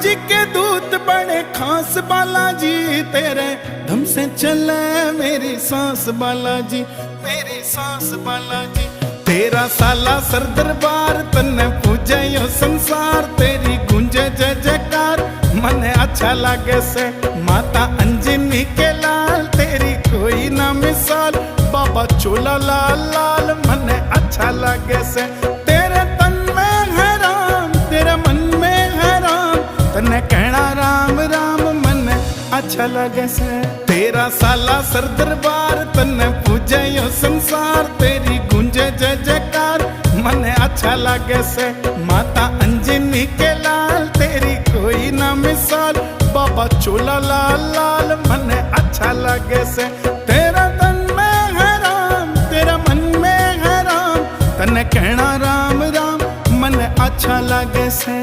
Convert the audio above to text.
जी के दूत बड़े खास बालाजी, तेरे धम से चले मेरी सांस बालाजी, मेरी सांस बालाजी। तेरा साला सर दरबार तन्ने पूजे यो संसार, तेरी गूंजे जय जयकार मने अच्छा लागे से। माता अंजनी के लाल तेरी कोई ना मिसाल, बाबा चोला लाल लाल मने अच्छा लागे से। तेरे तन में है राम तेरे मन में है राम, तन्ने कहना राम राम मने अच्छा लगे से। तेरा साला सर दरबार तन्ने पूजे यो संसार, तेरी गूंजे जय जयकार मने अच्छा लगे से। माता अंजनी के लाल तेरी कोई ना मिसाल, बाबा चोला लाल लाल मने अच्छा लगे से। तेरा तन में है राम तेरा मन में है राम, तन्ने कहना राम राम मने अच्छा लगे से।